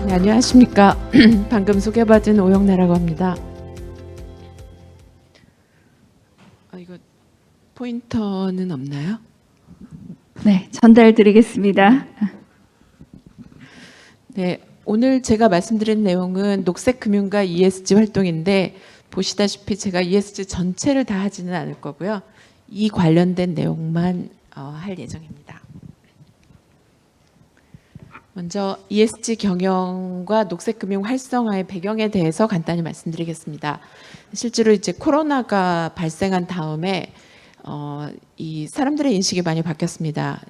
네, 안녕하십니까. 방금 소개받은 오영나라고 합니다. 이거 포인터는 없나요? 네, 전달드리겠습니다. 네, 오늘 제가 말씀드린 내용은 녹색금융과 ESG 활동인데 보시다시피 제가 ESG 전체를 다 하지는 않을 거고요. 이 관련된 내용만 할 예정입니다. 먼저 ESG 경영과 녹색금융 활성화의 배경에 대해서 간단히 말씀드리겠습니다. 실제로 이제 코로나가 발생한 다음에 이 사람들의 인식이 많이 바뀌었습니다.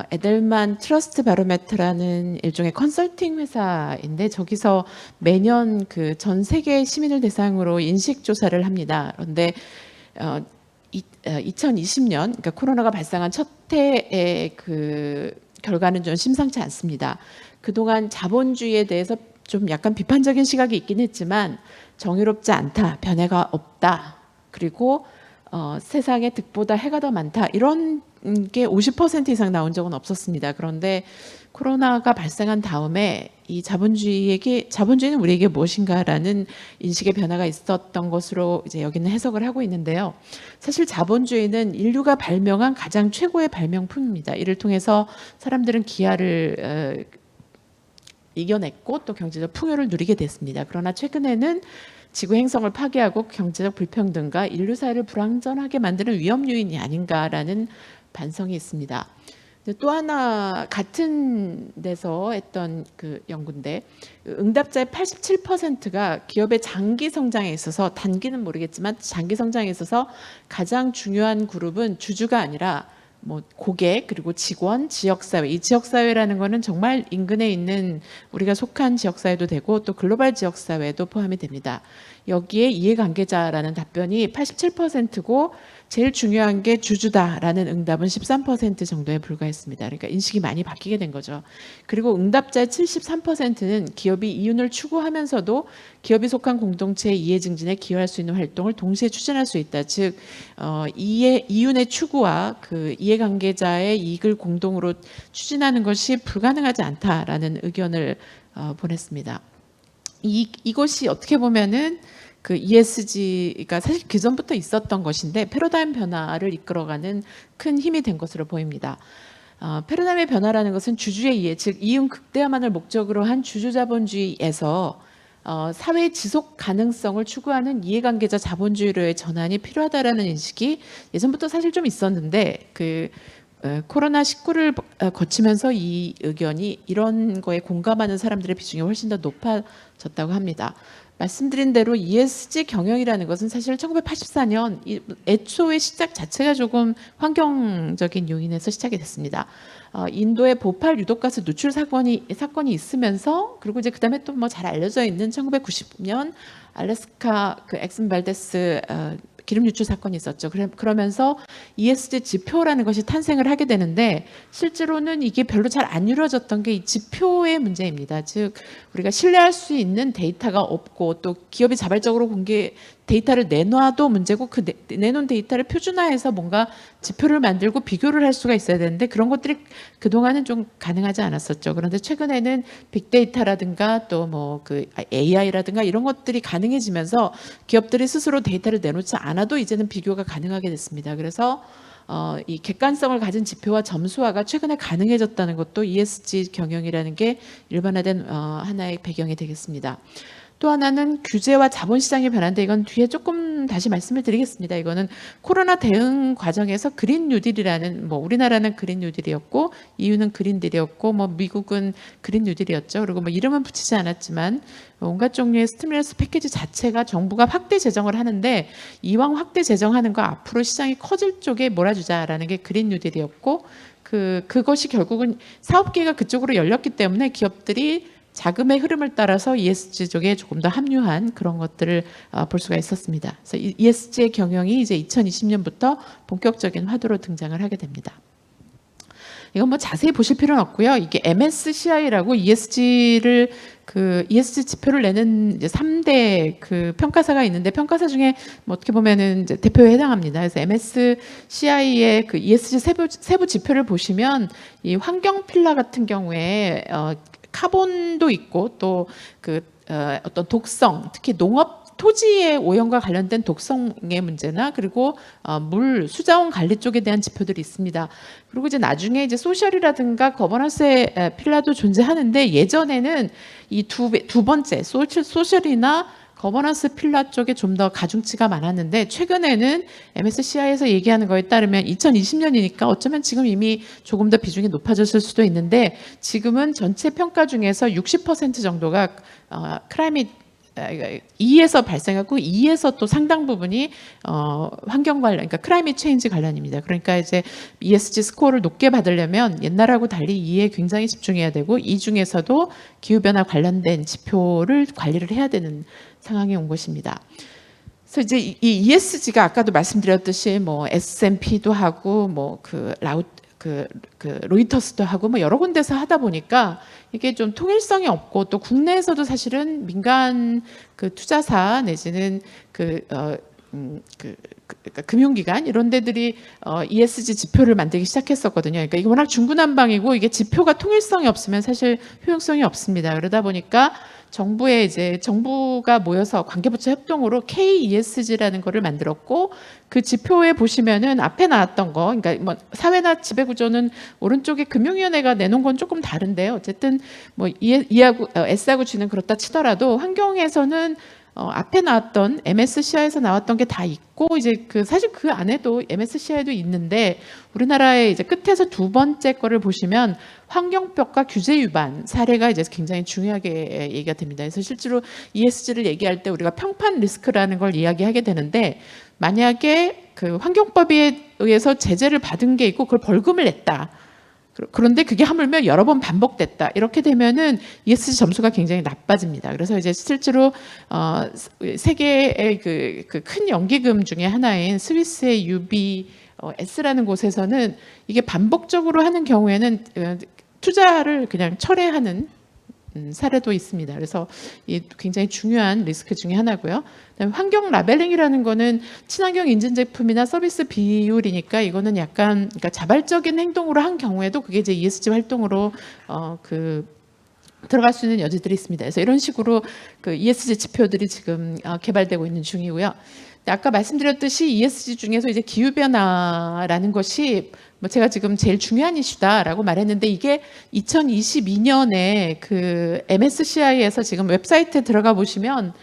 에델만 트러스트 바로메트라는 일종의 컨설팅 회사인데 저기서 매년 그 전 세계 시민을 대상으로 인식 조사를 합니다. 그런데 2020년, 그러니까 코로나가 발생한 첫 해의 그 결과는 좀 심상치 않습니다. 그동안 자본주의에 대해서 좀 약간 비판적인 시각이 있긴 했지만 정의롭지 않다, 변화가 없다, 그리고 세상에 득보다 해가 더 많다, 이런 게 50% 이상 나온 적은 없었습니다. 그런데 코로나가 발생한 다음에 이 자본주의는 우리에게 무엇인가라는 인식의 변화가 있었던 것으로 이제 여기는 해석을 하고 있는데요. 사실 자본주의는 인류가 발명한 가장 최고의 발명품입니다. 이를 통해서 사람들은 기아를 이겨냈고 또 경제적 풍요를 누리게 됐습니다. 그러나 최근에는 지구 행성을 파괴하고 경제적 불평등과 인류 사회를 불완전하게 만드는 위험 요인이 아닌가라는 반성이 있습니다. 또 하나 같은 데서 했던 그 연구인데 응답자의 87%가 기업의 장기 성장에 있어서, 단기는 모르겠지만 장기 성장에 있어서 가장 중요한 그룹은 주주가 아니라 뭐 고객, 그리고 직원, 지역사회. 이 지역사회라는 거는 정말 인근에 있는 우리가 속한 지역사회도 되고 또 글로벌 지역사회도 포함이 됩니다. 여기에 이해관계자라는 답변이 87%고 제일 중요한 게 주주다라는 응답은 13% 정도에 불과했습니다. 그러니까 인식이 많이 바뀌게 된 거죠. 그리고 응답자의 73%는 기업이 이윤을 추구하면서도 기업이 속한 공동체의 이해 증진에 기여할 수 있는 활동을 동시에 추진할 수 있다. 즉 이윤의 추구와 그 이해관계자의 이익을 공동으로 추진하는 것이 불가능하지 않다라는 의견을 보냈습니다. 이것이 어떻게 보면은 그 ESG가 사실 그 전부터 있었던 것인데 패러다임 변화를 이끌어가는 큰 힘이 된 것으로 보입니다. 패러다임의 변화라는 것은 주주의 이해, 즉 이윤 극대화만을 목적으로 한 주주자본주의에서 사회의 지속 가능성을 추구하는 이해관계자 자본주의로의 전환이 필요하다라는 인식이 예전부터 사실 좀 있었는데 코로나19를 거치면서 이 의견이, 이런 거에 공감하는 사람들의 비중이 훨씬 더 높아졌다고 합니다. 말씀드린 대로 ESG 경영이라는 것은 사실 1984년 애초의 시작 자체가 조금 환경적인 요인에서 시작이 됐습니다. 인도의 보팔 유독가스 누출 사건이 있으면서, 그리고 이제 그다음에 또 뭐 잘 알려져 있는 1990년 알래스카 그 엑슨 발데스 기름 유출 사건이 있었죠. 그러면서 ESG 지표라는 것이 탄생을 하게 되는데 실제로는 이게 별로 잘 안 이루어졌던 게 이 지표의 문제입니다. 즉 우리가 신뢰할 수 있는 데이터가 없고 또 기업이 자발적으로 공개 데이터를 내놔도 문제고 그 내놓은 데이터를 표준화해서 뭔가 지표를 만들고 비교를 할 수가 있어야 되는데 그런 것들이 그동안은 좀 가능하지 않았었죠. 그런데 최근에는 빅데이터라든가 또 뭐 그 AI라든가 이런 것들이 가능해지면서 기업들이 스스로 데이터를 내놓지 않아도 이제는 비교가 가능하게 됐습니다. 그래서 이 객관성을 가진 지표와 점수화가 최근에 가능해졌다는 것도 ESG 경영이라는 게 일반화된 하나의 배경이 되겠습니다. 또 하나는 규제와 자본시장의 변화인데 이건 뒤에 조금 다시 말씀을 드리겠습니다. 이거는 코로나 대응 과정에서 그린 뉴딜이라는, 뭐 우리나라는 그린 뉴딜이었고 EU는 그린딜이었고 뭐 미국은 그린 뉴딜이었죠. 그리고 뭐 이름은 붙이지 않았지만 온갖 종류의 스티뮬러스 패키지 자체가 정부가 확대 재정을 하는데 이왕 확대 재정하는 거 앞으로 시장이 커질 쪽에 몰아주자라는 게 그린 뉴딜이었고 그것이 결국은 사업계가 그쪽으로 열렸기 때문에 기업들이 자금의 흐름을 따라서 ESG 쪽에 조금 더 합류한 그런 것들을 볼 수가 있었습니다. 그래서 ESG의 경영이 이제 2020년부터 본격적인 화두로 등장을 하게 됩니다. 이건 뭐 자세히 보실 필요는 없고요. 이게 MSCI라고 ESG 지표를 내는 이제 3대 그 평가사가 있는데 평가사 중에 뭐 어떻게 보면은 이제 대표에 해당합니다. 그래서 MSCI의 그 ESG 세부 지표를 보시면 이 환경 필라 같은 경우에 카본도 있고 또 어떤 독성, 특히 농업 토지의 오염과 관련된 독성의 문제나 그리고 물 수자원 관리 쪽에 대한 지표들이 있습니다. 그리고 이제 나중에 이제 소셜이라든가 거버넌스의 필라도 존재하는데 예전에는 이 두 번째 소셜이나 거버넌스 필라 쪽에 좀 더 가중치가 많았는데 최근에는 MSCI에서 얘기하는 거에 따르면 2020년이니까 어쩌면 지금 이미 조금 더 비중이 높아졌을 수도 있는데 지금은 전체 평가 중에서 60% 정도가 클라이밋 E에서 발생하고 E에서 또 상당 부분이 환경 관련, 그러니까 클라이밋 체인지 관련입니다. 그러니까 이제 ESG 스코어를 높게 받으려면 옛날하고 달리 E에 굉장히 집중해야 되고 E 중에서도 기후 변화 관련된 지표를 관리를 해야 되는 상황이 온 것입니다. 그래서 이제 이 ESG가 아까도 말씀드렸듯이 뭐 S&P도 하고 뭐 로이터스도 하고 뭐 여러 군데서 하다 보니까 이게 좀 통일성이 없고 또 국내에서도 사실은 민간 투자사 내지는 금융기관 이런 데들이 ESG 지표를 만들기 시작했었거든요. 그러니까 이게 워낙 중구난방이고 이게 지표가 통일성이 없으면 사실 효용성이 없습니다. 그러다 보니까 정부가 모여서 관계부처 협동으로 KESG라는 거를 만들었고 그 지표에 보시면은 앞에 나왔던 거, 그러니까 뭐 사회나 지배구조는 오른쪽에 금융위원회가 내놓은 건 조금 다른데요. 어쨌든 뭐 E하고 S하고 G는 그렇다 치더라도 환경에서는 앞에 나왔던 MSCI에서 나왔던 게 다 있고 이제 사실 그 안에도 MSCI도 있는데 우리나라의 이제 끝에서 두 번째 거를 보시면 환경법과 규제 위반 사례가 이제 굉장히 중요하게 얘기가 됩니다. 그래서 실제로 ESG를 얘기할 때 우리가 평판 리스크라는 걸 이야기하게 되는데 만약에 그 환경법에 의해서 제재를 받은 게 있고 그걸 벌금을 냈다. 그런데 그게 하물며 여러 번 반복됐다. 이렇게 되면은 ESG 점수가 굉장히 나빠집니다. 그래서 이제 실제로 세계의 그 큰 연기금 중에 하나인 스위스의 UBS라는 곳에서는 이게 반복적으로 하는 경우에는 투자를 그냥 철회하는 사례도 있습니다. 그래서 이 굉장히 중요한 리스크 중에 하나고요. 그다음에 환경 라벨링이라는 거는 친환경 인증 제품이나 서비스 비율이니까 이거는 약간 그러니까 자발적인 행동으로 한 경우에도 그게 이제 ESG 활동으로 들어갈 수 있는 여지들이 있습니다. 그래서 이런 식으로 그 ESG 지표들이 지금 개발되고 있는 중이고요. 아까 말씀드렸듯이 ESG 중에서 이제 기후 변화라는 것이 뭐 제가 지금 제일 중요한 이슈다라고 말했는데 이게 2022년에 그 MSCI에서 지금 웹사이트에 들어가 보시면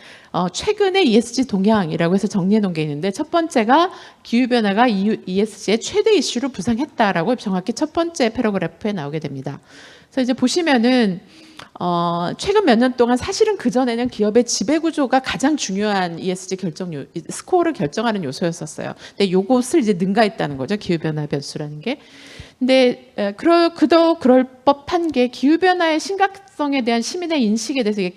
최근의 ESG 동향이라고 해서 정리해 놓은 게 있는데 첫 번째가 기후 변화가 ESG의 최대 이슈로 부상했다라고 정확히 첫 번째 패러그래프에 나오게 됩니다. 그래서 이제 보시면은 최근 몇 년 동안 사실은 그전에는 기업의 지배구조가 가장 중요한 ESG 스코어를 결정하는 요소였었어요. 근데 요것을 이제 능가했다는 거죠. 기후변화 변수라는 게. 근데 그럴 법한 게 기후변화의 심각성에 대한 시민의 인식에 대해서 이게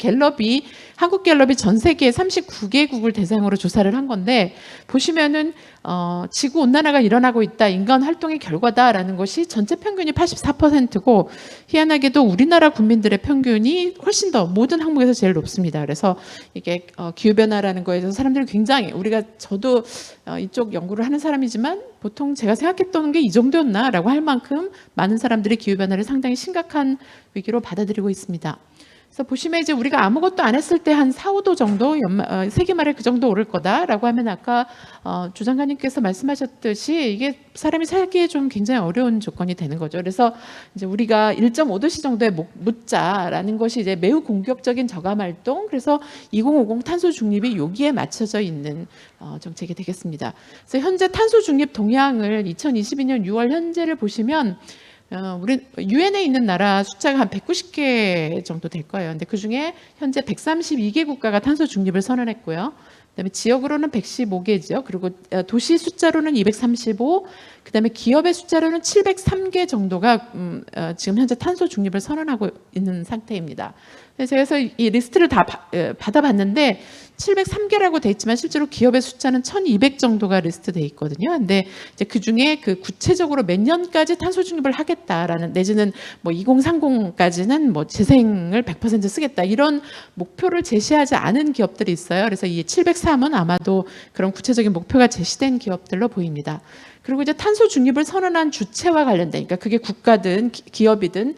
한국 갤럽이 전 세계 39개국을 대상으로 조사를 한 건데 보시면은 지구 온난화가 일어나고 있다. 인간 활동의 결과다라는 것이 전체 평균이 84%고 희한하게도 우리나라 국민들의 평균이 훨씬 더 모든 항목에서 제일 높습니다. 그래서 이게 기후변화라는 거에 대해서 사람들이 굉장히 저도 이쪽 연구를 하는 사람이지만 보통 제가 생각했던 게 이 정도였나라고 할 만큼 많은 사람들이 기후변화를 상당히 심각한 위기로 받아들이고 있습니다. 그래서 보시면 이제 우리가 아무것도 안 했을 때 한 4, 5도 정도 세기 말에 그 정도 오를 거다라고 하면 아까 주 장관님께서 말씀하셨듯이 이게 사람이 살기에 좀 굉장히 어려운 조건이 되는 거죠. 그래서 이제 우리가 1.5도씨 정도에 묻자라는 것이 이제 매우 공격적인 저감 활동, 그래서 2050 탄소 중립이 여기에 맞춰져 있는 정책이 되겠습니다. 그래서 현재 탄소 중립 동향을 2022년 6월 현재를 보시면 우리 유엔에 있는 나라 숫자가 한 190개 정도 될 거예요. 근데 그중에 현재 132개 국가가 탄소 중립을 선언했고요. 그다음에 지역으로는 115개죠. 그리고 도시 숫자로는 235, 그다음에 기업의 숫자로는 703개 정도가 지금 현재 탄소 중립을 선언하고 있는 상태입니다. 그래서 이 리스트를 다 받아봤는데 703개라고 돼 있지만 실제로 기업의 숫자는 1,200 정도가 리스트돼 있거든요. 근데 이제 그 중에 구체적으로 몇 년까지 탄소 중립을 하겠다라는 내지는 뭐 2030까지는 뭐 재생을 100% 쓰겠다 이런 목표를 제시하지 않은 기업들이 있어요. 그래서 이 703은 아마도 그런 구체적인 목표가 제시된 기업들로 보입니다. 그리고 이제 탄소 중립을 선언한 주체와 관련된, 그러니까 그게 국가든 기업이든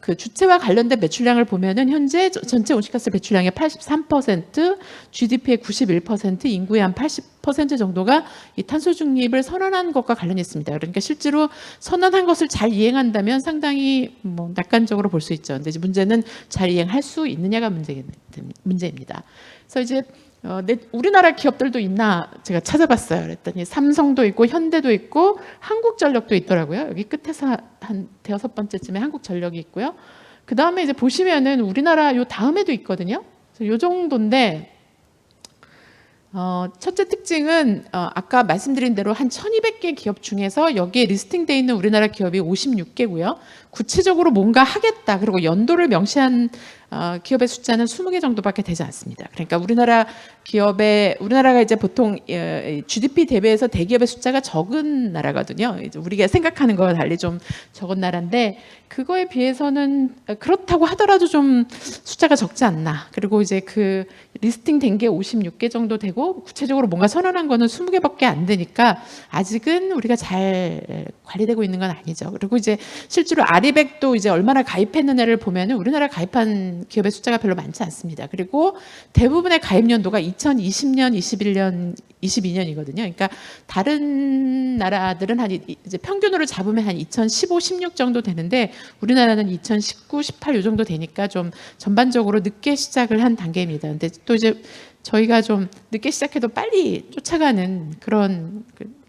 그 주체와 관련된 매출량을 보면은 현재 전체 온실가스 배출량의 83%, GDP의 91%, 인구의 한 80% 정도가 이 탄소 중립을 선언한 것과 관련이 있습니다. 그러니까 실제로 선언한 것을 잘 이행한다면 상당히 뭐 낙관적으로 볼 수 있죠. 근데 이제 문제는 잘 이행할 수 있느냐가 문제입니다. 그래서 이제 우리나라 기업들도 있나 제가 찾아봤어요. 그랬더니 삼성도 있고 현대도 있고 한국전력도 있더라고요. 여기 끝에서 한 6번째쯤에 한국전력이 있고요. 그 다음에 이제 보시면은 우리나라 요 다음에도 있거든요. 그래서 요 정도인데 첫째 특징은 아까 말씀드린 대로 한 1200개 기업 중에서 여기에 리스팅되어 있는 우리나라 기업이 56개고요. 구체적으로 뭔가 하겠다 그리고 연도를 명시한 기업의 숫자는 20개 정도밖에 되지 않습니다. 그러니까 우리나라가 이제 보통 GDP 대비해서 대기업의 숫자가 적은 나라거든요. 이제 우리가 생각하는 거와 달리 좀 적은 나라인데 그거에 비해서는 그렇다고 하더라도 좀 숫자가 적지 않나. 그리고 이제 그 리스팅된 게 56개 정도 되고 구체적으로 뭔가 선언한 거는 20개밖에 안 되니까 아직은 우리가 잘 관리되고 있는 건 아니죠. 그리고 이제 실제로 아리백도 이제 얼마나 가입했느냐를 보면은 우리나라 가입한 기업의 숫자가 별로 많지 않습니다. 그리고 대부분의 가입 연도가 2020년, 21년, 22년이거든요. 그러니까 다른 나라들은 한 이제 평균으로 잡으면 한 2015, 16 정도 되는데 우리나라는 2019, 18 요 정도 되니까 좀 전반적으로 늦게 시작을 한 단계입니다. 근데 또 이제 저희가 좀 늦게 시작해도 빨리 쫓아가는 그런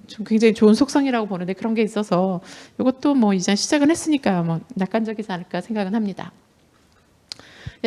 좀 굉장히 좋은 속성이라고 보는데 그런 게 있어서 이것도 뭐 이제 시작은 했으니까 뭐 낙관적이지 않을까 생각은 합니다.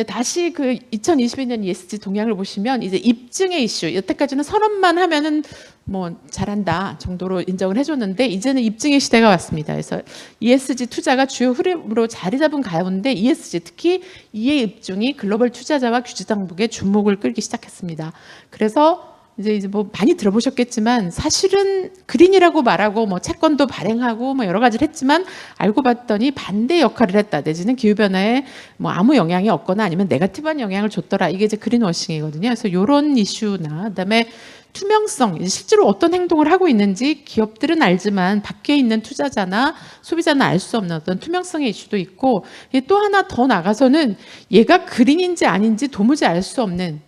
다시 그 2022년 ESG 동향을 보시면 이제 입증의 이슈, 여태까지는 선언만 하면은 뭐 잘한다 정도로 인정을 해줬는데 이제는 입증의 시대가 왔습니다. 그래서 ESG 투자가 주요 흐름으로 자리 잡은 가운데 ESG 특히 이해 입증이 글로벌 투자자와 규제 당국의 주목을 끌기 시작했습니다. 그래서 이제 뭐 많이 들어보셨겠지만 사실은 그린이라고 말하고 뭐 채권도 발행하고 뭐 여러 가지를 했지만 알고 봤더니 반대 역할을 했다. 내지는 기후 변화에 뭐 아무 영향이 없거나 아니면 네거티브한 영향을 줬더라. 이게 이제 그린워싱이거든요. 그래서 이런 이슈나 그다음에 투명성, 실제로 어떤 행동을 하고 있는지 기업들은 알지만 밖에 있는 투자자나 소비자는 알 수 없는 어떤 투명성의 이슈도 있고 또 하나 더 나가서는 얘가 그린인지 아닌지 도무지 알 수 없는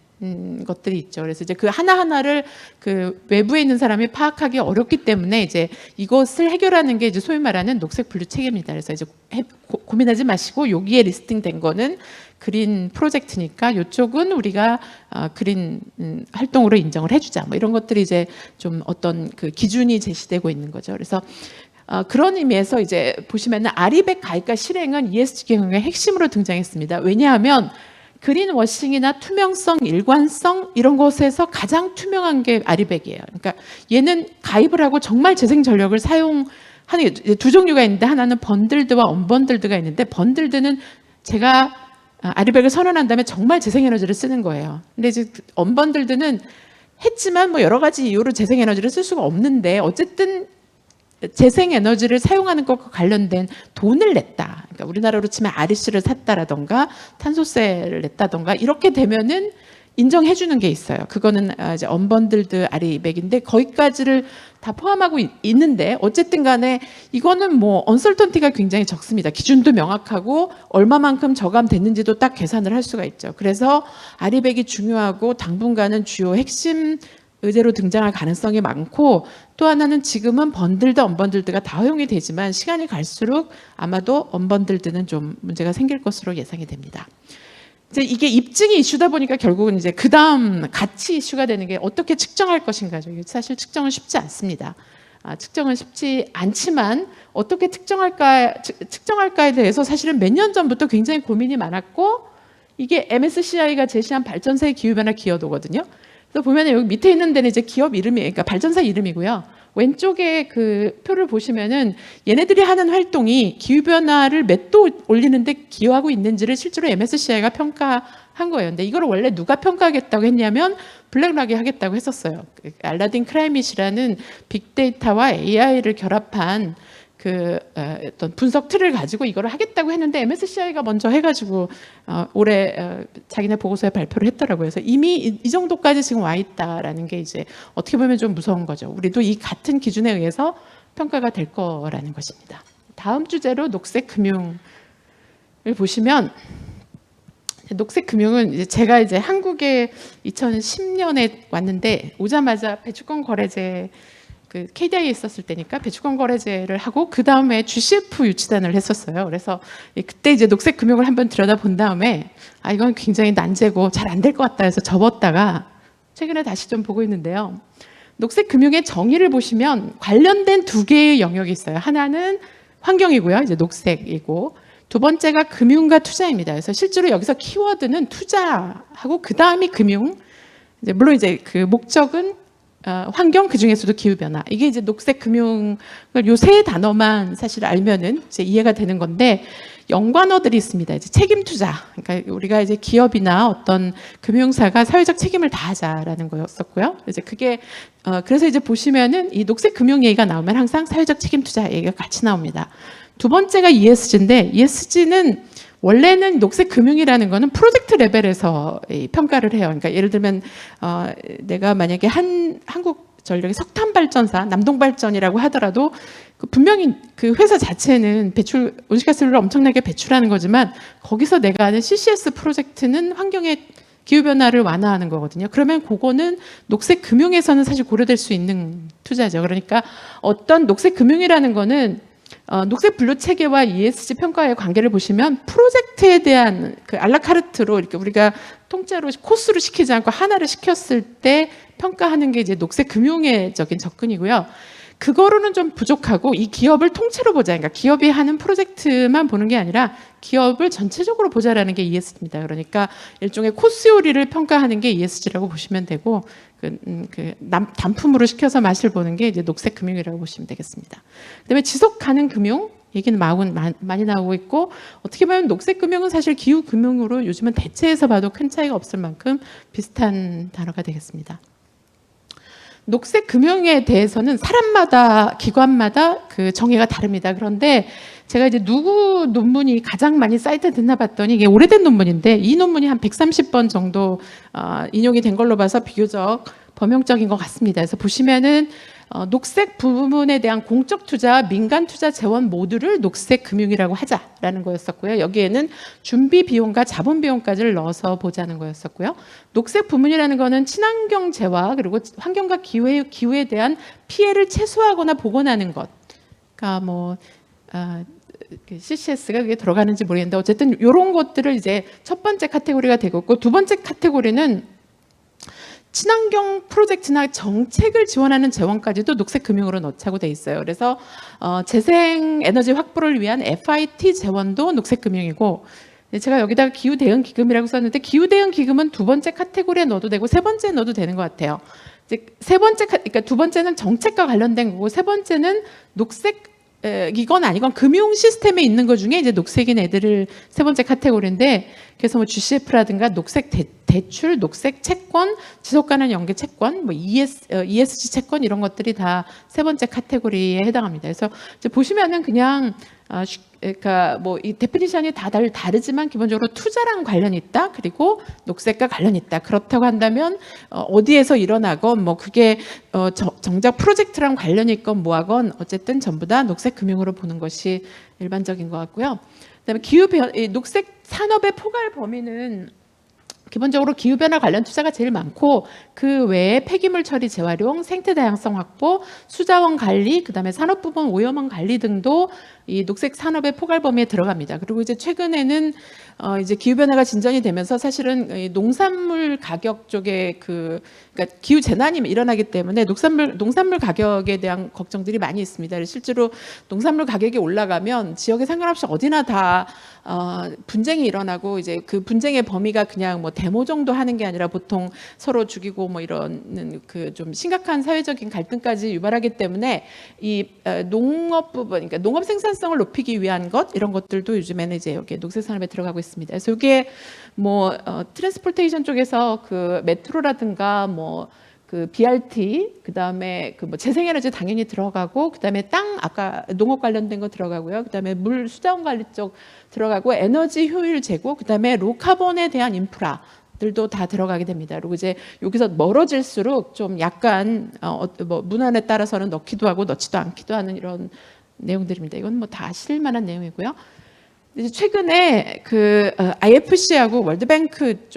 것들이 있죠. 그래서 이제 그 하나하나를 그 외부에 있는 사람이 파악하기 어렵기 때문에 이제 이것을 해결하는 게 이제 소위 말하는 녹색 분류 체계입니다. 그래서 이제 고민하지 마시고 여기에 리스팅된 거는 그린 프로젝트니까 이쪽은 우리가 그린 활동으로 인정을 해주자. 뭐 이런 것들이 이제 좀 어떤 그 기준이 제시되고 있는 거죠. 그래서 그런 의미에서 이제 보시면은 아리백 가입과 실행은 ESG 경영의 핵심으로 등장했습니다. 왜냐하면 그린워싱이나 투명성, 일관성 이런 것에서 가장 투명한 게 아리백이에요. 그러니까 얘는 가입을 하고 정말 재생 전력을 사용하는 게 두 종류가 있는데 하나는 번들드와 언번들드가 있는데 번들드는 제가 아리백을 선언한 다음에 정말 재생에너지를 쓰는 거예요. 근데 이제 언번들드는 했지만 뭐 여러 가지 이유로 재생에너지를 쓸 수가 없는데 어쨌든 재생에너지를 사용하는 것과 관련된 돈을 냈다. 그러니까 우리나라로 치면 REC를 샀다라던가 탄소세를 냈다던가 이렇게 되면은 인정해 주는 게 있어요. 그거는 이제 언번들드 아리백인데 거기까지를 다 포함하고 있는데 어쨌든 간에 이거는 뭐 언설턴티가 굉장히 적습니다. 기준도 명확하고 얼마만큼 저감됐는지도 딱 계산을 할 수가 있죠. 그래서 아리백이 중요하고 당분간은 주요 핵심 의제로 등장할 가능성이 많고 또 하나는 지금은 번들드, 언번들드가 다 허용이 되지만 시간이 갈수록 아마도 언번들드는 좀 문제가 생길 것으로 예상이 됩니다. 이제 이게 입증이 이슈다 보니까 결국은 이제 그 다음 가치 이슈가 되는 게 어떻게 측정할 것인가죠. 사실 측정은 쉽지 않습니다. 측정은 쉽지 않지만 어떻게 측정할까에 대해서 사실은 몇 년 전부터 굉장히 고민이 많았고 이게 MSCI가 제시한 발전사의 기후변화 기여도거든요. 그래서 보면 여기 밑에 있는 데는 이제 기업 이름이, 그러니까 발전사 이름이고요. 왼쪽에 그 표를 보시면은 얘네들이 하는 활동이 기후변화를 몇 도 올리는데 기여하고 있는지를 실제로 MSCI가 평가한 거예요. 근데 이걸 원래 누가 평가하겠다고 했냐면 블랙락이 하겠다고 했었어요. 알라딘 크라이밋이라는 빅데이터와 AI를 결합한 어떤 분석 틀을 가지고 이거를 하겠다고 했는데 MSCI가 먼저 해가지고 올해 자기네 보고서에 발표를 했더라고요. 그래서 이미 이 정도까지 지금 와 있다라는 게 이제 어떻게 보면 좀 무서운 거죠. 우리도 이 같은 기준에 의해서 평가가 될 거라는 것입니다. 다음 주제로 녹색 금융을 보시면, 녹색 금융은 이제 제가 이제 한국에 2010년에 왔는데 오자마자 배추권 거래제 그 KDI에 있었을 때니까 배추권 거래제를 하고 그 다음에 GCF 유치단을 했었어요. 그래서 그때 이제 녹색 금융을 한번 들여다본 다음에 이건 굉장히 난제고 잘 안 될 것 같다 해서 접었다가 최근에 다시 좀 보고 있는데요. 녹색 금융의 정의를 보시면 관련된 두 개의 영역이 있어요. 하나는 환경이고요. 이제 녹색이고, 두 번째가 금융과 투자입니다. 그래서 실제로 여기서 키워드는 투자하고 그 다음이 금융. 이제 물론 이제 그 목적은 환경, 그 중에서도 기후변화. 이게 이제 녹색 금융을 요 세 단어만 사실 알면은 이제 이해가 되는 건데, 연관어들이 있습니다. 이제 책임 투자. 그러니까 우리가 이제 기업이나 어떤 금융사가 사회적 책임을 다하자라는 거였었고요. 이제 그게 그래서 이제 보시면은 이 녹색 금융 얘기가 나오면 항상 사회적 책임 투자 얘기가 같이 나옵니다. 두 번째가 ESG인데, ESG는 원래는 녹색 금융이라는 거는 프로젝트 레벨에서 평가를 해요. 그러니까 예를 들면 내가 만약에 한국전력의 석탄 발전사, 남동발전이라고 하더라도 분명히 그 회사 자체는 온실가스를 엄청나게 배출하는 거지만 거기서 내가 하는 CCS 프로젝트는 환경의 기후변화를 완화하는 거거든요. 그러면 그거는 녹색 금융에서는 사실 고려될 수 있는 투자죠. 그러니까 어떤 녹색 금융이라는 거는 녹색 분류 체계와 ESG 평가의 관계를 보시면 프로젝트에 대한 그 알라카르트로 이렇게 우리가 통째로 코스로 시키지 않고 하나를 시켰을 때 평가하는 게 이제 녹색 금융의적인 접근이고요. 그거로는 좀 부족하고 이 기업을 통째로 보자. 그러니까 기업이 하는 프로젝트만 보는 게 아니라 기업을 전체적으로 보자라는 게 ESG입니다. 그러니까 일종의 코스 요리를 평가하는 게 ESG라고 보시면 되고 단품으로 시켜서 맛을 보는 게 이제 녹색 금융이라고 보시면 되겠습니다. 그다음에 지속 가능 금융 얘기는 많이 나오고 있고, 어떻게 보면 녹색 금융은 사실 기후 금융으로 요즘은 대체해서 봐도 큰 차이가 없을 만큼 비슷한 단어가 되겠습니다. 녹색 금융에 대해서는 사람마다 기관마다 그 정의가 다릅니다. 그런데 제가 이제 누구 논문이 가장 많이 사이트에 됐나 봤더니 이게 오래된 논문인데 이 논문이 한 130번 정도 인용이 된 걸로 봐서 비교적 범용적인 것 같습니다. 그래서 보시면은 녹색 부분에 대한 공적 투자와 민간 투자 재원 모두를 녹색 금융이라고 하자라는 거였었고요. 여기에는 준비 비용과 자본 비용까지를 넣어서 보자는 거였었고요. 녹색 부문이라는 거는 친환경 재화 그리고 환경과 기후에 대한 피해를 최소화하거나 복원하는 것. 그러니까 뭐 CCS가 그게 들어가는지 모르겠는데 어쨌든 이런 것들을 이제 첫 번째 카테고리가 되고 있고, 두 번째 카테고리는 친환경 프로젝트나 정책을 지원하는 재원까지도 녹색 금융으로 넣자고 돼 있어요. 그래서 재생 에너지 확보를 위한 FIT 재원도 녹색 금융이고, 제가 여기다가 기후 대응 기금이라고 썼는데 기후 대응 기금은 두 번째 카테고리에 넣어도 되고 세 번째에 넣어도 되는 것 같아요. 이제 그러니까 두 번째는 정책과 관련된 거고 세 번째는 녹색 이건 아니건 금융 시스템에 있는 것 중에 이제 녹색인 애들을 세 번째 카테고리인데, 그래서 뭐 GCF라든가 녹색 대출, 녹색 채권, 지속가능 연계 채권, 뭐 ESG 채권 이런 것들이 다 세 번째 카테고리에 해당합니다. 그래서 이제 보시면은 그냥 그러니까 뭐 이 데피니션이 다 다르지만 기본적으로 투자랑 관련이 있다. 그리고 녹색과 관련이 있다. 그렇다고 한다면 어디에서 일어나건 뭐 그게 정작 프로젝트랑 관련이 있건 뭐하건 어쨌든 전부 다 녹색 금융으로 보는 것이 일반적인 것 같고요. 그다음에 녹색 산업의 포괄 범위는 기본적으로 기후변화 관련 투자가 제일 많고, 그 외에 폐기물 처리 재활용, 생태 다양성 확보, 수자원 관리, 그다음에 산업 부분 오염원 관리 등도 이 녹색 산업의 포괄 범위에 들어갑니다. 그리고 이제 최근에는 이제 기후변화가 진전이 되면서 사실은 이 농산물 가격 쪽에 그러니까 기후 재난이 일어나기 때문에 농산물 가격에 대한 걱정들이 많이 있습니다. 실제로 농산물 가격이 올라가면 지역에 상관없이 어디나 다 분쟁이 일어나고, 이제 그 분쟁의 범위가 그냥 뭐 데모 정도 하는 게 아니라 보통 서로 죽이고 뭐 이런 그 좀 심각한 사회적인 갈등까지 유발하기 때문에 이 농업 부분, 그러니까 농업 생산성을 높이기 위한 것 이런 것들도 요즘에는 이제 여기 녹색 산업에 들어가고 있습니다. 그래서 이게 뭐 트랜스포테이션 쪽에서 그 메트로라든가 뭐 그 BRT, 그다음에 그 뭐 재생에너지 당연히 들어가고, 그다음에 땅 아까 농업 관련된 거 들어가고요. 그다음에 물 수자원 관리 쪽 들어가고, 에너지 효율 제고, 그다음에 로카본에 대한 인프라들도 다 들어가게 됩니다. 그리고 이제 여기서 멀어질수록 좀 약간 뭐 문안에 따라서는 넣기도 하고 넣지도 않기도 하는 이런 내용들입니다. 이건 뭐 다 아실만한 내용이고요. 이제 최근에 그 IFC하고 월드뱅크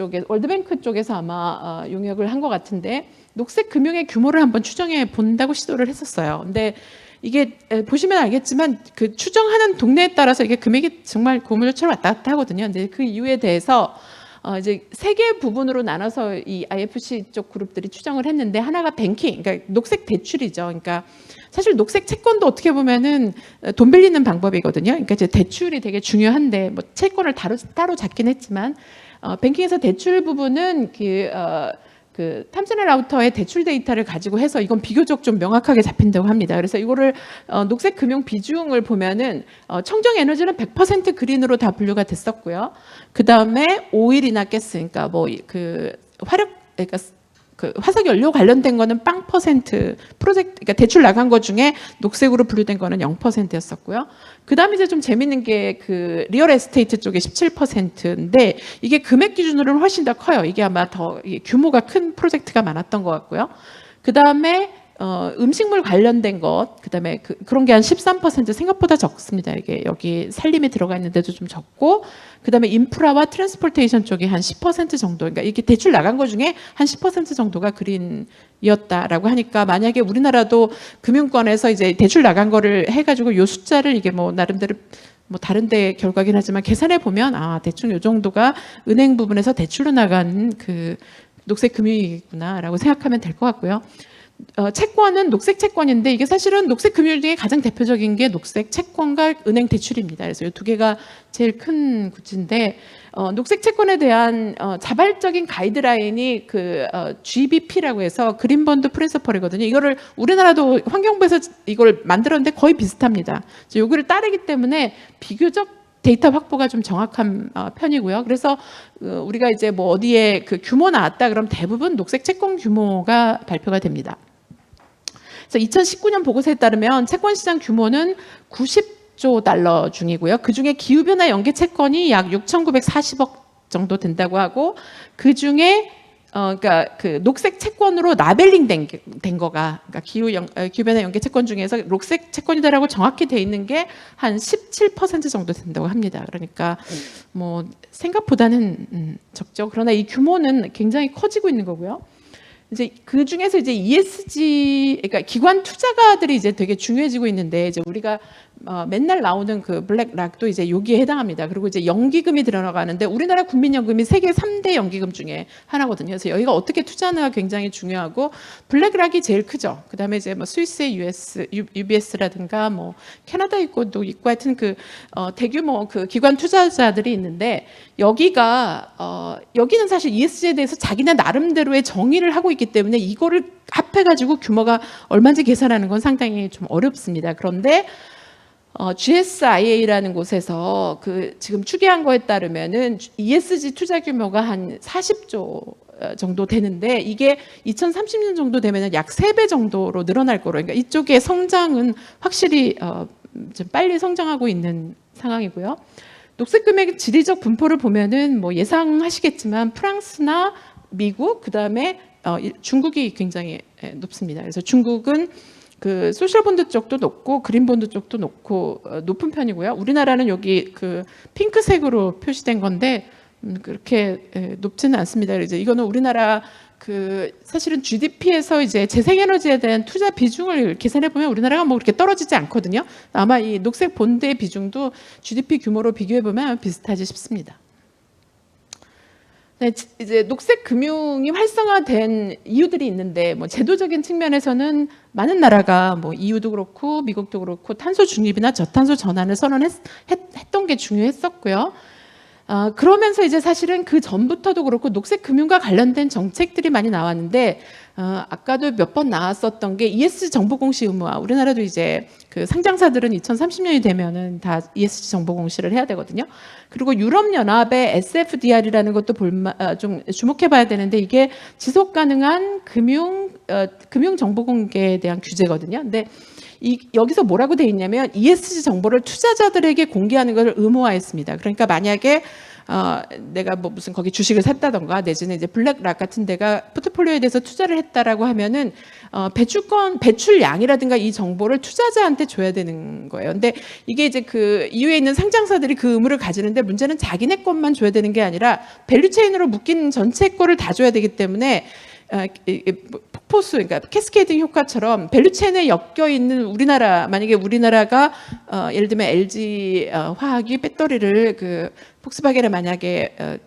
쪽에서 아마 용역을 한 것 같은데, 녹색 금융의 규모를 한번 추정해 본다고 시도를 했었어요. 근데 이게 보시면 알겠지만 그 추정하는 동네에 따라서 이게 금액이 정말 고물처럼 왔다 갔다 하거든요. 근데 그 이유에 대해서 이제 세 개 부분으로 나눠서 이 IFC 쪽 그룹들이 추정을 했는데, 하나가 뱅킹, 그러니까 녹색 대출이죠. 그러니까 사실 녹색 채권도 어떻게 보면은 돈 빌리는 방법이거든요. 그러니까 이제 대출이 되게 중요한데, 뭐 채권을 따로 잡긴 했지만, 뱅킹에서 대출 부분은 그 탐슨 앤 라우터의 대출 데이터를 가지고 해서 이건 비교적 좀 명확하게 잡힌다고 합니다. 그래서 이거를 녹색 금융 비중을 보면은 청정 에너지는 100% 그린으로 다 분류가 됐었고요. 그 다음에 오일이나 가스, 그러니까 뭐 그 화력, 그러니까 그 화석 연료 관련된 거는 0% 프로젝트, 그러니까 대출 나간 것 중에 녹색으로 분류된 거는 0%였었고요. 그다음에 이제 좀 재밌는 게 그 리얼 에스테이트 쪽에 17%인데, 이게 금액 기준으로는 훨씬 더 커요. 이게 아마 더 규모가 큰 프로젝트가 많았던 것 같고요. 그다음에 음식물 관련된 것, 그다음에 그런 게 한 13%, 생각보다 적습니다. 이게 여기 살림이 들어가 있는데도 좀 적고, 그다음에 인프라와 트랜스포테이션 쪽이 한 10% 정도, 그러니까 이게 대출 나간 것 중에 한 10% 정도가 그린이었다라고 하니까, 만약에 우리나라도 금융권에서 이제 대출 나간 거를 해가지고 요 숫자를 이게 뭐 나름대로 뭐 다른데 결과긴 하지만 계산해 보면 대충 요 정도가 은행 부분에서 대출로 나간 그 녹색 금융이구나라고 생각하면 될 것 같고요. 채권은 녹색 채권인데, 이게 사실은 녹색 금융 중에 가장 대표적인 게 녹색 채권과 은행 대출입니다. 그래서 이 두 개가 제일 큰 구치인데, 녹색 채권에 대한 자발적인 가이드라인이 그 GBP라고 해서 그린 본드 프린서펄이거든요. 이거를 우리나라도 환경부에서 이걸 만들었는데 거의 비슷합니다. 요거를 따르기 때문에 비교적 데이터 확보가 좀 정확한 편이고요. 그래서 우리가 이제 뭐 어디에 그 규모 나왔다 그럼 대부분 녹색 채권 규모가 발표가 됩니다. 그래서 2019년 보고서에 따르면 채권 시장 규모는 90조 달러 중이고요. 그 중에 기후변화 연계 채권이 약 6,940억 정도 된다고 하고, 그 중에 그러니까 그 녹색 채권으로 라벨링 된 거가, 그러니까 기후변화 연계 채권 중에서 녹색 채권이다라고 정확히 돼 있는 게 한 17% 정도 된다고 합니다. 그러니까 뭐 생각보다는 적죠. 그러나 이 규모는 굉장히 커지고 있는 거고요. 이제 그 중에서 이제 ESG, 그러니까 기관 투자가들이 이제 되게 중요해지고 있는데, 이제 우리가 맨날 나오는 그 블랙락도 이제 여기에 해당합니다. 그리고 이제 연기금이 들어가는데, 우리나라 국민연금이 세계 3대 연기금 중에 하나거든요. 그래서 여기가 어떻게 투자하느가 굉장히 중요하고, 블랙락이 제일 크죠. 그다음에 이제 뭐 스위스의 UBS라든가 뭐 캐나다 있고도 있고, 하여튼 그 대규모 그 기관 투자자들이 있는데, 여기는 사실 ESG에 대해서 자기네 나름대로의 정의를 하고 있기 때문에 이거를 합해가지고 규모가 얼마인지 계산하는 건 상당히 좀 어렵습니다. 그런데 GSIA라는 곳에서 그 지금 추계한 거에 따르면은 ESG 투자 규모가 한 40조 정도 되는데, 이게 2030년 정도 되면은 약 3배 정도로 늘어날 거로, 그러니까 이쪽의 성장은 확실히 좀 빨리 성장하고 있는 상황이고요. 녹색 금액의 지리적 분포를 보면은 뭐 예상하시겠지만 프랑스나 미국, 그다음에 중국이 굉장히 높습니다. 그래서 중국은 그 소셜본드 쪽도 높고 그린본드 쪽도 높은 편이고요. 우리나라는 여기 그 핑크색으로 표시된 건데 그렇게 높지는 않습니다. 이제 이거는 우리나라 그 사실은 GDP에서 이제 재생에너지에 대한 투자 비중을 계산해 보면 우리나라가 뭐 그렇게 떨어지지 않거든요. 아마 이 녹색 본드의 비중도 GDP 규모로 비교해 보면 비슷하지 싶습니다. 네, 이제 녹색 금융이 활성화된 이유들이 있는데, 뭐 제도적인 측면에서는 많은 나라가 뭐 EU도 그렇고 미국도 그렇고 탄소 중립이나 저탄소 전환을 선언했던 게 중요했었고요. 그러면서 이제 사실은 그 전부터도 그렇고 녹색 금융과 관련된 정책들이 많이 나왔는데, 아까도 몇 번 나왔었던 게 ESG 정보 공시 의무화. 우리나라도 이제 그 상장사들은 2030년이 되면은 다 ESG 정보 공시를 해야 되거든요. 그리고 유럽연합의 SFDR이라는 것도 좀 주목해봐야 되는데 이게 지속 가능한 금융 정보 공개에 대한 규제거든요. 근데 여기서 뭐라고 돼 있냐면 ESG 정보를 투자자들에게 공개하는 것을 의무화했습니다. 그러니까 만약에 내가 뭐 무슨 거기 주식을 샀다던가 내지는 이제 블랙락 같은 데가 포트폴리오에 대해서 투자를 했다라고 하면은 배출량이라든가 이 정보를 투자자한테 줘야 되는 거예요. 근데 이게 이제 그 이유에 있는 상장사들이 그 의무를 가지는데 문제는 자기네 것만 줘야 되는 게 아니라 밸류체인으로 묶인 전체 거를 다 줘야 되기 때문에 폭포수, 그러니까 캐스케이딩 효과처럼 밸류체인에 엮여 있는 만약에 우리나라가 예를 들면 LG 화학이 배터리를 그 폭스바겐에 만약에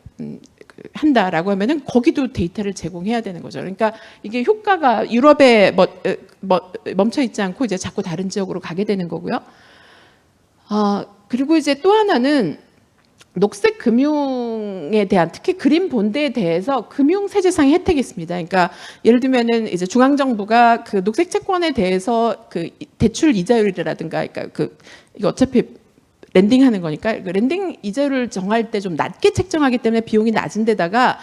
한다라고 하면은 거기도 데이터를 제공해야 되는 거죠. 그러니까 이게 효과가 유럽에 멈춰 있지 않고 이제 자꾸 다른 지역으로 가게 되는 거고요. 그리고 이제 또 하나는 녹색 금융에 대한 특히 그린 본드에 대해서 금융 세제상의 혜택이 있습니다. 그러니까 예를 들면은 이제 중앙 정부가 그 녹색 채권에 대해서 그 대출 이자율이라든가 그러니까 이거 어차피 랜딩하는 거니까 그 랜딩 이자율을 정할 때 좀 낮게 책정하기 때문에 비용이 낮은 데다가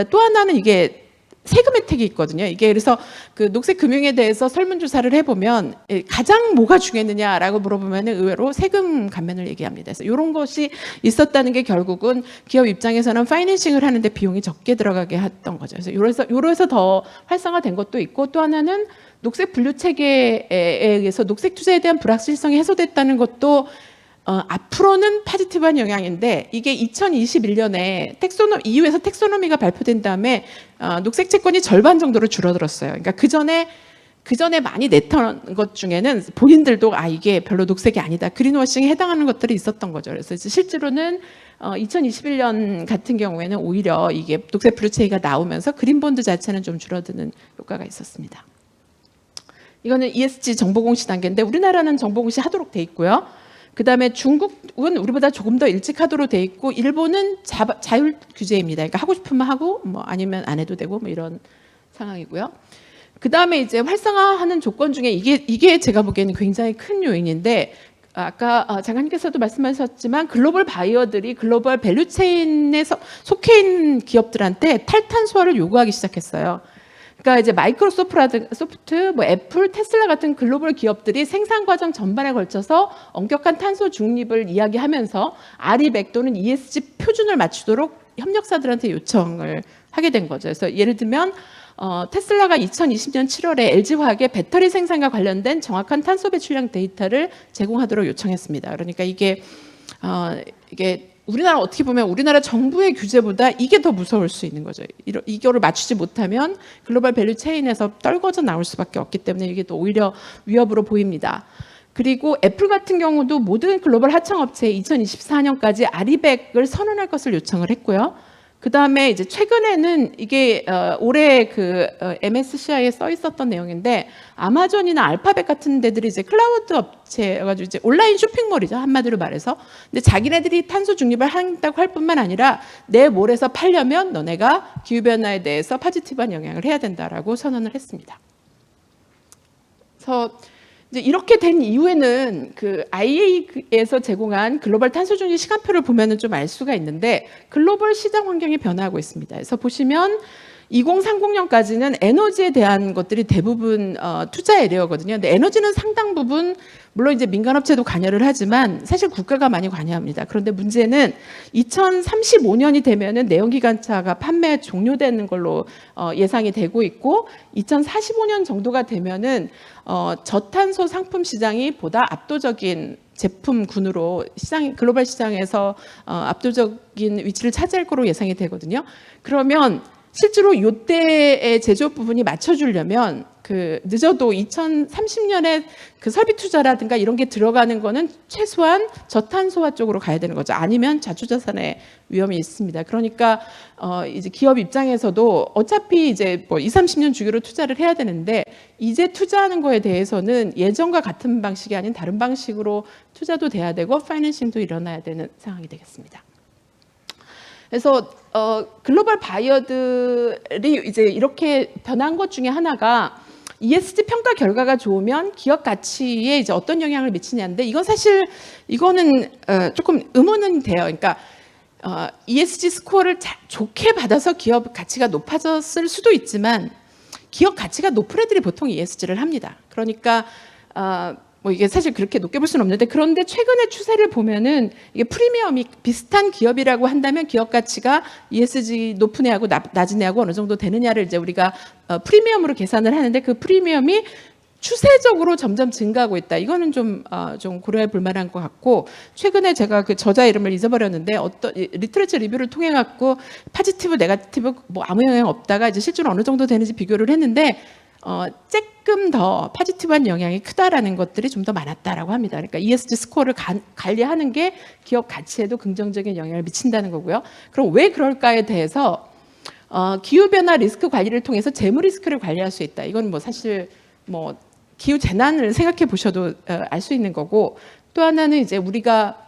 또 하나는 이게 세금 혜택이 있거든요. 이게 그래서 그 녹색 금융에 대해서 설문조사를 해보면 가장 뭐가 중요했느냐라고 물어보면 의외로 세금 감면을 얘기합니다. 그래서 이런 것이 있었다는 게 결국은 기업 입장에서는 파이낸싱을 하는데 비용이 적게 들어가게 했던 거죠. 그래서 요래서 더 활성화된 것도 있고 또 하나는 녹색 분류 체계에 의해서 녹색 투자에 대한 불확실성이 해소됐다는 것도 앞으로는 파지티브한 영향인데 이게 2021년에 EU에서 텍소노미가 발표된 다음에 녹색 채권이 절반 정도로 줄어들었어요. 그러니까 그 전에 많이 냈던 것 중에는 본인들도 이게 별로 녹색이 아니다. 그린워싱에 해당하는 것들이 있었던 거죠. 그래서 실제로는 2021년 같은 경우에는 오히려 이게 녹색 블루체이가 나오면서 그린본드 자체는 좀 줄어드는 효과가 있었습니다. 이거는 ESG 정보공시 단계인데 우리나라는 정보공시 하도록 돼 있고요. 그 다음에 중국은 우리보다 조금 더 일찍 하도록 돼 있고 일본은 자율 규제입니다. 그러니까 하고 싶으면 하고 뭐 아니면 안 해도 되고 뭐 이런 상황이고요. 그 다음에 이제 활성화하는 조건 중에 이게 제가 보기에는 굉장히 큰 요인인데 아까 장관님께서도 말씀하셨지만 글로벌 바이어들이 글로벌 밸류체인에 속해 있는 기업들한테 탈탄소화를 요구하기 시작했어요. 그러니까 이제 마이크로소프트, 뭐 애플, 테슬라 같은 글로벌 기업들이 생산 과정 전반에 걸쳐서 엄격한 탄소 중립을 이야기하면서 RE100 또는 ESG 표준을 맞추도록 협력사들한테 요청을 하게 된 거죠. 그래서 예를 들면 테슬라가 2020년 7월에 LG화학의 배터리 생산과 관련된 정확한 탄소 배출량 데이터를 제공하도록 요청했습니다. 그러니까 이게 우리나라 어떻게 보면 우리나라 정부의 규제보다 이게 더 무서울 수 있는 거죠. 이거를 맞추지 못하면 글로벌 밸류 체인에서 떨궈져 나올 수밖에 없기 때문에 이게 또 오히려 위협으로 보입니다. 그리고 애플 같은 경우도 모든 글로벌 하청업체에 2024년까지 RE100을 선언할 것을 요청을 했고요. 그 다음에 이제 최근에는 이게 올해 그 MSCI에 써 있었던 내용인데 아마존이나 알파벳 같은 데들이 이제 클라우드 업체여가지고 이제 온라인 쇼핑몰이죠, 한마디로 말해서. 근데 자기네들이 탄소 중립을 한다고 할 뿐만 아니라 내 몰에서 팔려면 너네가 기후 변화에 대해서 파지티브한 영향을 해야 된다라고 선언을 했습니다. 그래서 이제 이렇게 된 이후에는 그 IEA에서 제공한 글로벌 탄소 중립 시간표를 보면은 좀 알 수가 있는데 글로벌 시장 환경이 변화하고 있습니다. 그래서 보시면 2030년까지는 에너지에 대한 것들이 대부분 투자 에리어거든요. 근데 에너지는 상당 부분 물론 이제 민간업체도 관여를 하지만 사실 국가가 많이 관여합니다. 그런데 문제는 2035년이 되면은 내연기관차가 판매 종료되는 걸로 예상이 되고 있고 2045년 정도가 되면은 저탄소 상품 시장이 보다 압도적인 제품군으로 글로벌 시장에서 압도적인 위치를 차지할 거로 예상이 되거든요. 그러면 실제로 이때의 제조업 부분이 맞춰주려면 그 늦어도 2030년에 그 설비 투자라든가 이런 게 들어가는 거는 최소한 저탄소화 쪽으로 가야 되는 거죠. 아니면 자초자산의 위험이 있습니다. 그러니까 이제 기업 입장에서도 어차피 이제 뭐 20-30년 주기로 투자를 해야 되는데 이제 투자하는 거에 대해서는 예전과 같은 방식이 아닌 다른 방식으로 투자도 돼야 되고 파이낸싱도 일어나야 되는 상황이 되겠습니다. 그래서 글로벌 바이어들이 이제 이렇게 변한 것 중에 하나가 ESG 평가 결과가 좋으면 기업 가치에 이제 어떤 영향을 미치냐인데 이거는 조금 의문은 돼요. 그러니까 ESG 스코어를 좋게 받아서 기업 가치가 높아졌을 수도 있지만 기업 가치가 높은 애들이 보통 ESG를 합니다. 그러니까 뭐 이게 사실 그렇게 높게 볼 수는 없는데 그런데 최근의 추세를 보면은 이게 프리미엄이 비슷한 기업이라고 한다면 기업 가치가 ESG 높은 애하고 낮은 애하고 어느 정도 되느냐를 이제 우리가 프리미엄으로 계산을 하는데 그 프리미엄이 추세적으로 점점 증가하고 있다. 이거는 좀 고려해 볼 만한 것 같고 최근에 제가 그 저자 이름을 잊어버렸는데 어떤 리터처 리뷰를 통해 갖고 포지티브, 네거티브 뭐 아무 영향 없다가 이제 실제로 어느 정도 되는지 비교를 했는데 조금 더 포지티브한 영향이 크다라는 것들이 좀 더 많았다라고 합니다. 그러니까 ESG 스코어를 관리하는 게 기업 가치에도 긍정적인 영향을 미친다는 거고요. 그럼 왜 그럴까에 대해서 기후변화 리스크 관리를 통해서 재무 리스크를 관리할 수 있다. 이건 뭐 사실 뭐 기후 재난을 생각해 보셔도 알 수 있는 거고 또 하나는 이제 우리가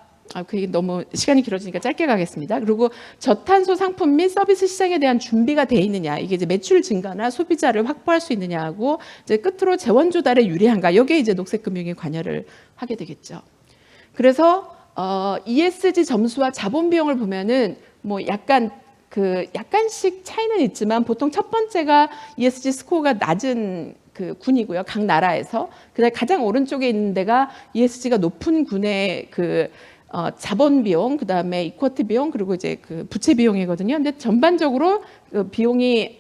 그게 너무 시간이 길어지니까 짧게 가겠습니다. 그리고 저탄소 상품 및 서비스 시장에 대한 준비가 돼 있느냐, 이게 이제 매출 증가나 소비자를 확보할 수 있느냐하고 이제 끝으로 재원 조달에 유리한가, 여기에 이제 녹색 금융이 관여를 하게 되겠죠. 그래서 ESG 점수와 자본 비용을 보면은 뭐 약간씩 차이는 있지만 보통 첫 번째가 ESG 스코어가 낮은 그 군이고요. 각 나라에서. 그다음에 가장 오른쪽에 있는 데가 ESG가 높은 군의 그 자본 비용, 그다음에 이쿼티 비용, 그리고 이제 그 부채 비용이거든요. 근데 전반적으로 그 비용이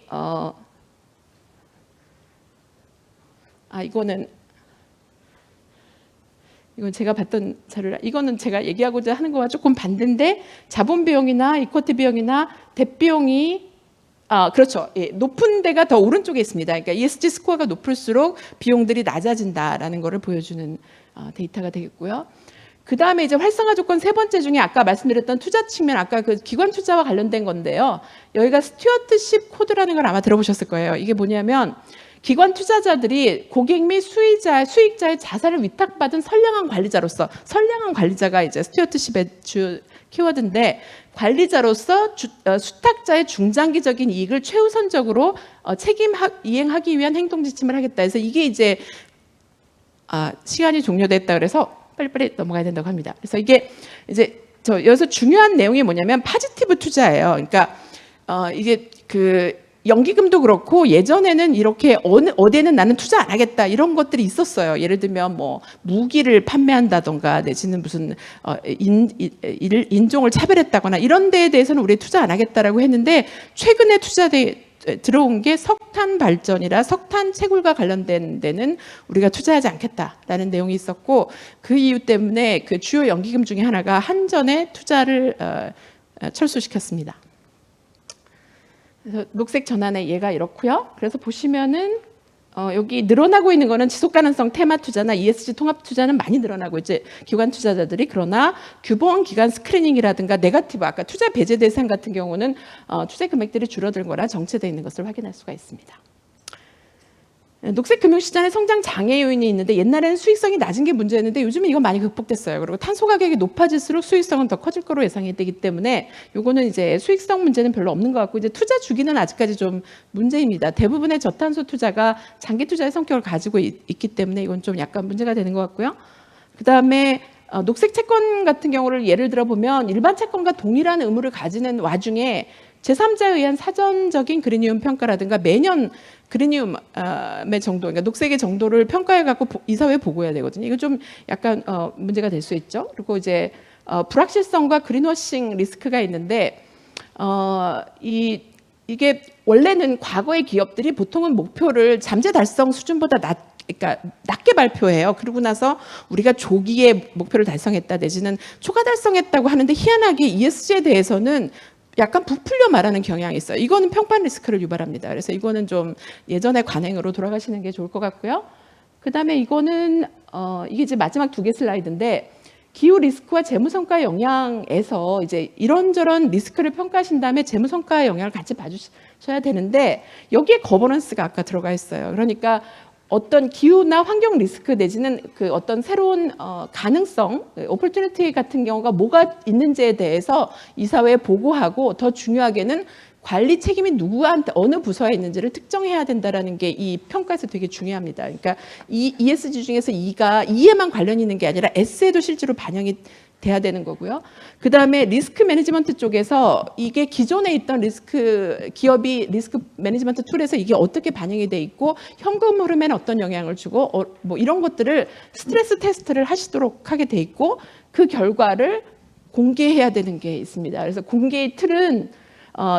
이건 제가 봤던 자료라 이거는 제가 얘기하고자 하는 거와 조금 반대인데 자본 비용이나 이쿼티 비용이나 뎁 비용이 그렇죠. 예, 높은 데가 더 오른쪽에 있습니다. 그러니까 ESG 스코어가 높을수록 비용들이 낮아진다라는 것을 보여주는 데이터가 되겠고요. 그 다음에 이제 활성화 조건 세 번째 중에 아까 말씀드렸던 투자 측면, 아까 그 기관 투자와 관련된 건데요. 여기가 스튜어드십 코드라는 걸 아마 들어보셨을 거예요. 이게 뭐냐면 기관 투자자들이 고객 및 수익자의 자산을 위탁받은 선량한 관리자로서, 선량한 관리자가 이제 스튜어드십의 주 키워드인데 관리자로서 수탁자의 중장기적인 이익을 최우선적으로 이행하기 위한 행동 지침을 하겠다 해서 이게 이제 시간이 종료됐다 그래서 빨리빨리 넘어가야 된다고 합니다. 그래서 이게 이제 여기서 중요한 내용이 뭐냐면 포지티브 투자예요. 그러니까 이게 그 연기금도 그렇고 예전에는 이렇게 어디에는 나는 투자 안 하겠다 이런 것들이 있었어요. 예를 들면 뭐 무기를 판매한다던가 내지는 무슨 인종을 차별했다거나 이런 데에 대해서는 우리 투자 안 하겠다라고 했는데 최근에 들어온 게 석탄 발전이라 석탄 채굴과 관련된 데는 우리가 투자하지 않겠다라는 내용이 있었고 그 이유 때문에 그 주요 연기금 중에 하나가 한전의 투자를 철수시켰습니다. 그래서 녹색 전환의 예가 이렇고요. 그래서 보시면은 여기 늘어나고 있는 거는 지속 가능성 테마 투자나 ESG 통합 투자는 많이 늘어나고 이제 기관 투자자들이 그러나 규범 기간 스크리닝이라든가 네거티브 아까 투자 배제 대상 같은 경우는 투자 금액들이 줄어들거나 정체되어 있는 것을 확인할 수가 있습니다. 녹색 금융시장의 성장 장애 요인이 있는데 옛날에는 수익성이 낮은 게 문제였는데 요즘은 이건 많이 극복됐어요. 그리고 탄소 가격이 높아질수록 수익성은 더 커질 거로 예상이 되기 때문에 요거는 이제 수익성 문제는 별로 없는 것 같고 이제 투자 주기는 아직까지 좀 문제입니다. 대부분의 저탄소 투자가 장기 투자의 성격을 가지고 있기 때문에 이건 좀 약간 문제가 되는 것 같고요. 그다음에 녹색 채권 같은 경우를 예를 들어 보면 일반 채권과 동일한 의무를 가지는 와중에 제3자에 의한 사전적인 그린이움 평가라든가 매년 그린이움의 정도, 그러니까 녹색의 정도를 평가해 갖고 이사회에 보고해야 되거든요. 이거 좀 약간 문제가 될 수 있죠. 그리고 이제 불확실성과 그린워싱 리스크가 있는데 이게 원래는 과거의 기업들이 보통은 목표를 잠재 달성 수준보다 그러니까 낮게 발표해요. 그러고 나서 우리가 조기에 목표를 달성했다 내지는 초과 달성했다고 하는데 희한하게 ESG에 대해서는 약간 부풀려 말하는 경향이 있어요. 이거는 평판 리스크를 유발합니다. 그래서 이거는 좀 예전의 관행으로 돌아가시는 게 좋을 것 같고요. 그다음에 이거는 이게 이제 마지막 두 개 슬라이드인데 기후 리스크와 재무 성과의 영향에서 이제 이런저런 리스크를 평가하신 다음에 재무 성과의 영향을 같이 봐주셔야 되는데 여기에 거버넌스가 아까 들어가 있어요. 그러니까 어떤 기후나 환경 리스크 내지는 그 어떤 새로운 가능성, 오퍼튜니티 같은 경우가 뭐가 있는지에 대해서 이사회에 보고하고 더 중요하게는 관리 책임이 누구한테 어느 부서에 있는지를 특정해야 된다라는 게 이 평가에서 되게 중요합니다. 그러니까 이 ESG 중에서 E가 E에만 관련이 있는 게 아니라 S에도 실제로 반영이 돼야 되는 거고요. 그 다음에 리스크 매니지먼트 쪽에서 이게 기존에 있던 기업이 리스크 매니지먼트 툴에서 이게 어떻게 반영이 돼 있고 현금 흐름에는 어떤 영향을 주고 뭐 이런 것들을 스트레스 테스트를 하시도록 하게 돼 있고 그 결과를 공개해야 되는 게 있습니다. 그래서 공개의 틀은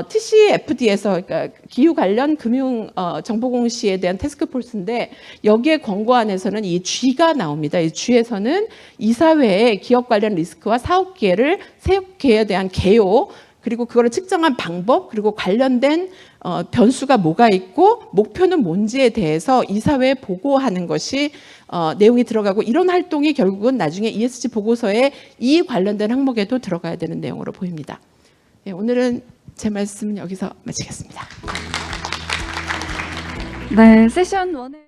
TCFD에서 그러니까 기후 관련 금융 정보 공시에 대한 태스크포스인데 여기에 권고안에서는 이 G가 나옵니다. 이 G에서는 이사회에 기업 관련 리스크와 사업 기회를 사업 기회에 대한 개요 그리고 그거를 측정한 방법 그리고 관련된 변수가 뭐가 있고 목표는 뭔지에 대해서 이사회에 보고하는 것이 내용이 들어가고 이런 활동이 결국은 나중에 ESG 보고서에 이 관련된 항목에도 들어가야 되는 내용으로 보입니다. 네, 오늘은 제 말씀 여기서 마치겠습니다. 네, 세션 1에